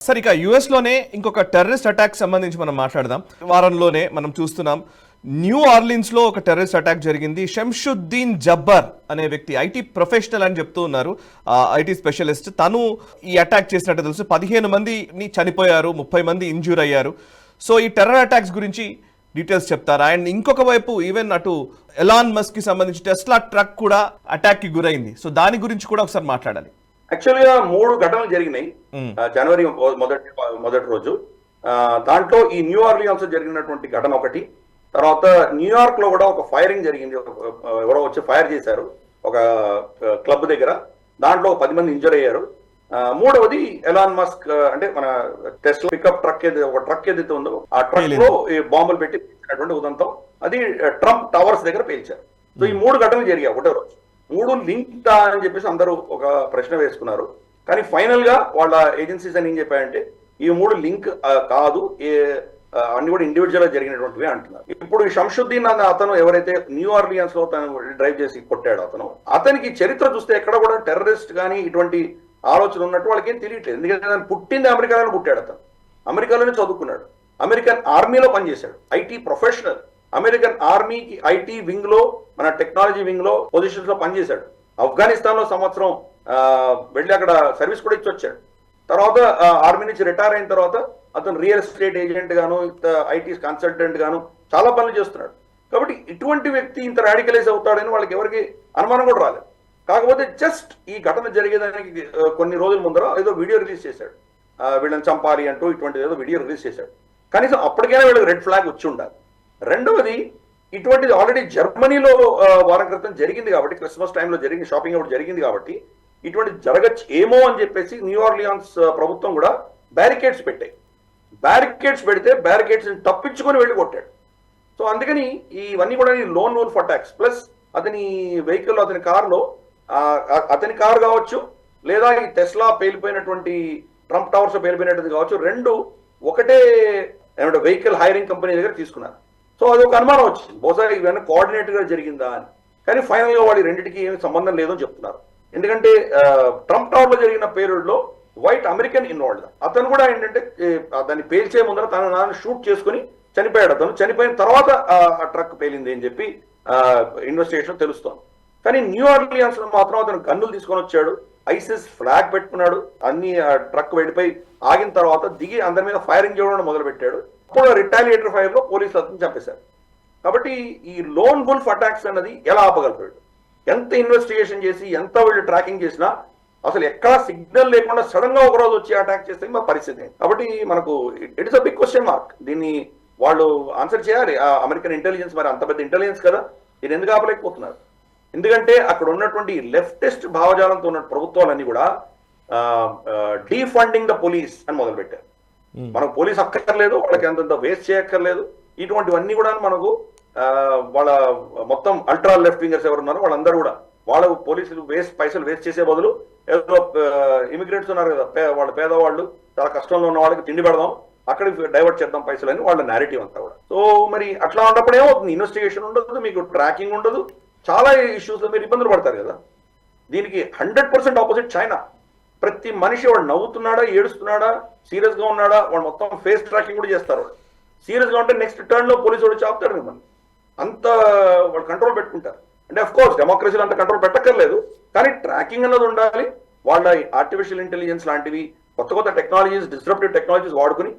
సరే, ఇక యుఎస్లోనే ఇంకొక టెర్రరిస్ట్ అటాక్ సంబంధించి మనం మాట్లాడదాం. వారంలోనే మనం చూస్తున్నాం, న్యూ ఆర్లిన్స్లో ఒక టెర్రరిస్ట్ అటాక్ జరిగింది. షంషుద్దీన్ జబ్బర్ అనే వ్యక్తి ఐటీ ప్రొఫెషనల్ అని చెప్తూ ఉన్నారు, ఐటీ స్పెషలిస్ట్. తను ఈ అటాక్ చేసినట్టు తెలుసు. 15 మందిని చనిపోయారు, 30 మంది ఇంజ్యూర్ అయ్యారు. సో ఈ టెర్రర్ అటాక్స్ గురించి డీటెయిల్స్ చెప్తారా? అండ్ ఇంకొక వైపు ఈవెన్ అటు ఎలాన్ మస్క్ కి సంబంధించి టెస్లా ట్రక్ కూడా అటాక్ కి గురైంది. సో దాని గురించి కూడా ఒకసారి మాట్లాడాలి. యాక్చువల్గా 3 ఘటనలు జరిగినాయి జనవరి మొదటి రోజు. దాంట్లో ఈ న్యూ ఆర్లియన్స్ జరిగినటువంటి ఘటన ఒకటి, తర్వాత న్యూయార్క్ లో కూడా ఒక ఫైరింగ్ జరిగింది. ఎవరో వచ్చి ఫైర్ చేశారు ఒక క్లబ్ దగ్గర, దాంట్లో 10 మంది ఇంజర్ అయ్యారు. మూడవది ఎలాన్ మస్క్ అంటే మన టెస్లా పికప్ ట్రక్ ఏదైతే ఉందో ఆ ట్రక్ లో బాంబులు పెట్టి పేల్చినటువంటి ఉదంతం, అది ట్రంప్ టవర్స్ దగ్గర పేల్చారు. సో ఈ 3 ఘటనలు జరిగాయి ఒకటే రోజు. 3 లింక్ అని చెప్పేసి అందరూ ఒక ప్రశ్న వేసుకున్నారు. కానీ ఫైనల్ గా వాళ్ళ ఏజెన్సీస్ అని ఏం చెప్పాయంటే ఈ 3 లింక్ కాదు, అన్ని కూడా ఇండివిజువల్ గా జరిగినటువంటివి అంటున్నారు. ఇప్పుడు షంషుద్దీన్ అన్న అతను ఎవరైతే న్యూ ఆర్లియన్స్ లో తను డ్రైవ్ చేసి కొట్టాడు, అతనికి చరిత్ర చూస్తే ఎక్కడ కూడా టెర్రరిస్ట్ కానీ ఇటువంటి ఆలోచన ఉన్నట్టు వాళ్ళకి ఏం తెలియట్లేదు. ఎందుకంటే అతను పుట్టింది అమెరికాలోనే పుట్టాడు, అతను అమెరికాలోనే చదువుకున్నాడు, అమెరికన్ ఆర్మీలో పనిచేశాడు, ఐటీ ప్రొఫెషనల్. అమెరికన్ ఆర్మీకి ఐటీ వింగ్ లో, మన టెక్నాలజీ వింగ్ లో పొజిషన్స్ లో పనిచేశాడు. ఆఫ్ఘనిస్తాన్ లో సంవత్సరం వెళ్ళి అక్కడ సర్వీస్ కూడా ఇచ్చి వచ్చాడు. తర్వాత ఆర్మీ నుంచి రిటైర్ అయిన తర్వాత అతను రియల్ ఎస్టేట్ ఏజెంట్ గాను, ఐటీ కన్సల్టెంట్ గాను చాలా పనులు చేస్తున్నాడు. కాబట్టి ఇటువంటి వ్యక్తి ఇంత రాడికలైజ్ అవుతాడని వాళ్ళకి ఎవరికి అనుమానం కూడా రాలేదు. కాకపోతే జస్ట్ ఈ ఘటన జరిగేదానికి కొన్ని రోజుల ముందర ఏదో వీడియో రిలీజ్ చేశాడు, వీళ్ళని చంపాలి అంటూ ఇటువంటిది ఏదో వీడియో రిలీజ్ చేశాడు. కనీసం అప్పటికైనా వీళ్ళకి రెడ్ ఫ్లాగ్ వచ్చి ఉండాలి. రెండవది, ఇటువంటిది ఆల్రెడీ జర్మనీలో వారం క్రితం జరిగింది కాబట్టి, క్రిస్మస్ టైంలో జరిగింది, షాపింగ్ అప్పుడు జరిగింది కాబట్టి ఇటువంటి జరగచ్చు ఏమో అని చెప్పేసి న్యూ ఆర్లియన్స్ ప్రభుత్వం కూడా బ్యారికేడ్స్ పెట్టాయి. బ్యారికేడ్స్ పెడితే బ్యారికేడ్స్ తప్పించుకొని వెళ్ళి కొట్టాడు. సో అందుకని ఇవన్నీ కూడా లోన్ వూల్ఫ్ అటాక్స్, ప్లస్ అతని వెహికల్, అతని కారులో, అతని కారు కావచ్చు లేదా ఈ టెస్లా పేలిపోయినటువంటి ట్రంప్ టవర్స్ పేలిపోయినటువంటి కావచ్చు, 2 ఒకటే ఏమంటే వెహికల్ హైరింగ్ కంపెనీ దగ్గర తీసుకున్నారు. సో అది ఒక అనుమానం వచ్చింది, బహుశా ఇవన్నీ కోఆర్డినేటర్ గా జరిగిందా అని. కానీ ఫైనల్ గా వాడి రెండింటికి ఏమి సంబంధం లేదని చెప్తున్నారు. ఎందుకంటే ట్రంప్ టవర్ లో జరిగిన పీరియడ్ లో వైట్ అమెరికన్ ఇన్వాల్వ్డ్. అతను కూడా ఏంటంటే దాన్ని పేల్చే ముందర తన షూట్ చేసుకుని చనిపోయాడు. అతను చనిపోయిన తర్వాత ఆ ట్రక్ పేలింది అని చెప్పి ఇన్వెస్టిగేషన్ తెలుస్తోంది. కానీ న్యూ ఆర్లియన్స్ లో మాత్రం అతను గన్నులు తీసుకొని వచ్చాడు, ఐసిస్ ఫ్లాగ్ పెట్టుకున్నాడు. అన్ని ట్రక్ వెళ్ళిపోయి ఆగిన తర్వాత దిగి అందరి మీద ఫైరింగ్ చేయడం మొదలు పెట్టాడు. అప్పుడు రిటాలియేటర్ ఫైర్ లో పోలీసులు అతను చంపేశారు. కాబట్టి ఈ లోన్ వుల్ఫ్ అటాక్స్ అన్నది ఎలా ఆపగలుగుతాడు? ఎంత ఇన్వెస్టిగేషన్ చేసి ఎంత వీళ్ళు ట్రాకింగ్ చేసినా అసలు ఎక్కడా సిగ్నల్ లేకుండా సడన్ గా ఒకరోజు వచ్చి అటాక్ చేస్తే మా పరిస్థితి. కాబట్టి మనకు it is a big question mark. దీన్ని వాళ్ళు ఆన్సర్ చేయాలి. అమెరికన్ ఇంటెలిజెన్స్ మరి అంత పెద్ద ఇంటెలిజెన్స్ కదా, దీన్ని ఎందుకు ఆపలేకపోతున్నారు? ఎందుకంటే అక్కడ ఉన్నటువంటి లెఫ్టిస్ట్ భావజాలంతో ఉన్న ప్రభుత్వాలన్నీ కూడా డీఫండింగ్ ద పోలీస్ అని మొదలు పెట్టారు. మనకు పోలీస్ అక్కర్లేదు, వాళ్ళకి అంతంత వేస్ట్ చేయక్కర్లేదు. ఇటువంటివన్నీ కూడా మనకు వాళ్ళ మొత్తం అల్ట్రా లెఫ్ట్ వింగర్స్ ఎవరున్నారో వాళ్ళందరూ కూడా వాళ్ళ పోలీసులు పైసలు వేస్ట్ చేసే బదులు ఏదో ఇమిగ్రెంట్స్ ఉన్నారు కదా, వాళ్ళ పేదవాళ్ళు, చాలా కష్టంలో ఉన్న వాళ్ళకి తిండి పెడదాం, అక్కడికి డైవర్ట్ చేద్దాం పైసలు అని వాళ్ళ నేరేటివ్ అంతా కూడా. సో మరి అట్లా ఉన్నప్పుడు ఏమవుతుంది? ఇన్వెస్టిగేషన్ ఉండదు, మీకు ట్రాకింగ్ ఉండదు, చాలా ఇష్యూస్ మీరు ఇబ్బందులు పడతారు కదా. దీనికి 100% ఆపోజిట్ చైనా. ప్రతి మనిషి వాడు నవ్వుతున్నాడా, ఏడుస్తున్నాడా, సీరియస్ గా ఉన్నాడా, వాడు మొత్తం ఫేస్ ట్రాకింగ్ కూడా చేస్తారు. సీరియస్ గా ఉంటే నెక్స్ట్ టర్న్ లో పోలీసు వాడు చాపుతాడు మిమ్మల్ని. అంత వాళ్ళు కంట్రోల్ పెట్టుకుంటారు. అంటే అఫ్ కోర్స్ డెమోక్రసీలో అంత కంట్రోల్ పెట్టక్కర్లేదు, కానీ ట్రాకింగ్ అన్నది ఉండాలి. వాళ్ళ ఆర్టిఫిషియల్ ఇంటెలిజెన్స్ లాంటివి కొత్త టెక్నాలజీస్, డిస్రప్టివ్ టెక్నాలజీస్ వాడుకుని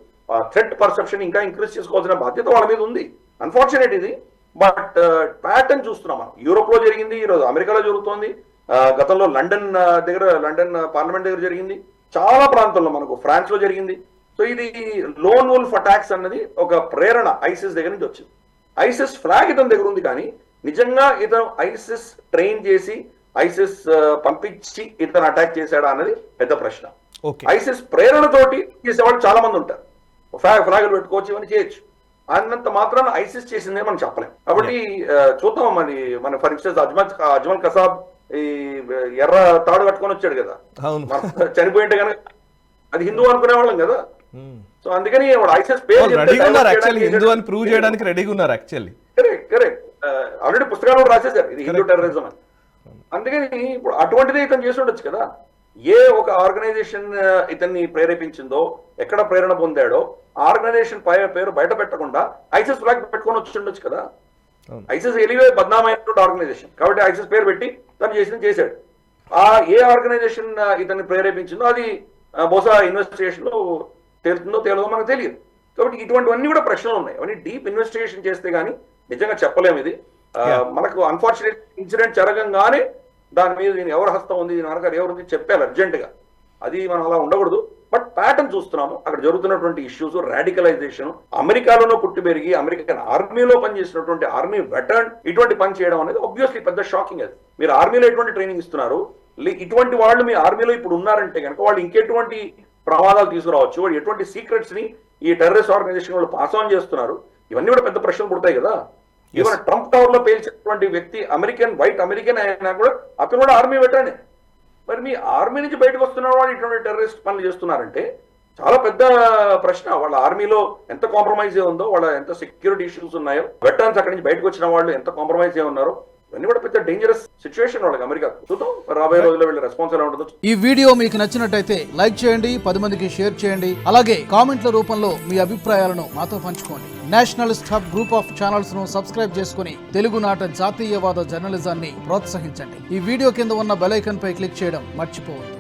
థ్రెట్ పర్సెప్షన్ ఇంకా ఇంక్రీజ్ చేసుకోవాల్సిన బాధ్యత వాళ్ళ మీద ఉంది. అన్ఫార్చునేట్ ఇది, బట్ ప్యాటర్న్ చూస్తున్నాం మనం. యూరోప్ లో జరిగింది, ఈరోజు అమెరికాలో జరుగుతోంది, గతంలో లండన్ పార్లమెంట్ దగ్గర జరిగింది, చాలా ప్రాంతాల్లో మనకు ఫ్రాన్స్ లో జరిగింది. సో ఇది లోన్ వూల్ఫ్ అటాక్స్ అన్నది ఒక ప్రేరణ ఐసిస్ దగ్గర నుంచి వచ్చింది. ఐసిస్ ఫ్లాగ్ ఇతని దగ్గర ఉంది, కానీ నిజంగా ఇతను ఐసిస్ ట్రైన్ చేసి ఐసిస్ పంపించి ఇతను అటాక్ చేశాడా అన్నది పెద్ద ప్రశ్న. ఐసిస్ ప్రేరణతోటి చేసేవాళ్ళు చాలా మంది ఉంటారు, ఫ్లాగులు పెట్టుకోవచ్చు, ఇవన్నీ చేయొచ్చు. అన్నంత మాత్రాన ఐసిస్ చేసిందే మనం చెప్పలేం. కాబట్టి చూద్దాం. మన ఫర్ ఇన్స్టెన్స్ అజ్మల్ కసాబ్ ఈ ఎర్ర తాడు కట్టుకొని వచ్చాడు కదా, చనిపోయింటే కనుక అది హిందూ అనుకునే వాళ్ళం కదా. సో అందుకని ఐసిస్ కరెక్ట్ ఆల్రెడీ పుస్తకాలు రాసేసారు ఇది హిందూ టెర్రరిజం అని. అందుకని ఇప్పుడు అటువంటిదే ఇతను చేసి ఉండొచ్చు కదా. ఏ ఒక ఆర్గనైజేషన్ ఇతన్ని ప్రేరేపించిందో, ఎక్కడ ప్రేరణ పొందాడో ఆర్గనైజేషన్ పేరు బయట పెట్టకుండా ఐసిస్ ఫ్లాగ్ పెట్టుకొని వచ్చి ఉండొచ్చు కదా. ఐసిస్ ఎలివే బద్నామైనటువంటి ఆర్గనైజేషన్ కాబట్టి ఐసిస్ పేరు పెట్టి తను చేశాడు. ఏ ఆర్గనైజేషన్ ఇతన్ని ప్రేరేపించిందో అది బహుశా ఇన్వెస్టిగేషన్ లో తేలుతుందో తేలదో మనకు తెలియదు. కాబట్టి ఇటువంటివన్నీ కూడా ప్రశ్నలు ఉన్నాయి. అవన్నీ డీప్ ఇన్వెస్టిగేషన్ చేస్తే గానీ నిజంగా చెప్పలేము. ఇది మనకు అన్ఫార్చునేట్ ఇన్సిడెంట్ జరగంగానే దాని మీద దీని ఎవరి హస్తం ఉంది, దీని వెనక ఎవరు ఉంది చెప్పాలి అర్జెంట్ గా. అది మనం అలా ఉండకూడదు. బట్ ప్యాటర్న్ చూస్తున్నాము, అక్కడ జరుగుతున్నటువంటి ఇష్యూస్, రాడికలైజేషన్, అమెరికాలోనూ పుట్టి పెరిగి అమెరికన్ ఆర్మీలో పనిచేసినటువంటి ఆర్మీ వెటరన్ ఇటువంటి పని చేయడం అనేది ఆబ్వియస్లీ పెద్ద షాకింగ్. అది మీరు ఆర్మీలో ఎటువంటి ట్రైనింగ్ ఇస్తున్నారు, ఇటువంటి వాళ్ళు మీ ఆర్మీలో ఇప్పుడు ఉన్నారంటే కనుక వాళ్ళు ఇంకెటువంటి ప్రమాదాలు తీసుకురావచ్చు, వాళ్ళు ఎటువంటి సీక్రెట్స్ ని ఈ టెర్రరిస్ట్ ఆర్గనైజేషన్ వాళ్ళు పాస్ ఆన్ చేస్తున్నారు, ఇవన్నీ కూడా పెద్ద ప్రశ్నలు పుడతాయి కదా. ఈవెన్ ట్రంప్ టవర్ లో పేల్చినటువంటి వ్యక్తి వైట్ అమెరికన్ అయినా కూడా అతను కూడా ఆర్మీ వెటరనే. మరి మీ ఆర్మీ నుంచి బయటకు వస్తున్న వాళ్ళు ఇటువంటి టెర్రరిస్ట్ పనులు చేస్తున్నారంటే చాలా పెద్ద ప్రశ్న. వాళ్ళ ఆర్మీలో ఎంత కాంప్రమైజ్ ఉందో, వాళ్ళ ఎంత సెక్యూరిటీ ఇష్యూస్ ఉన్నాయో, వెటరన్స్ అక్కడి నుంచి బయటకు వచ్చిన వాళ్ళు ఎంత కాంప్రమైజ్ ఉన్నారో, ఇవన్నీ కూడా పెద్ద డేంజరస్ సిచ్యువేషన్ వాళ్ళకి అమెరికా. చూద్దాం రాబోయే రోజుల్లో వీళ్ళ రెస్పాన్స్ ఎలా ఉంటుందో. ఈ వీడియో మీకు నచ్చినట్టయితే లైక్ చేయండి, 10 మందికి షేర్ చేయండి. అలాగే కామెంట్ల రూపంలో మీ అభిప్రాయాలను మాతో పంచుకోండి. Nationalist hub group of channels ను సబ్స్క్రైబ్ చేసుకుని తెలుగునాట జాతీయవాద జర్నలిజాన్ని ప్రోత్సహించండి. ఈ వీడియో కింద ఉన్న బెల్ ఐకాన్ పై క్లిక్ చేయడం మర్చిపోవద్దు.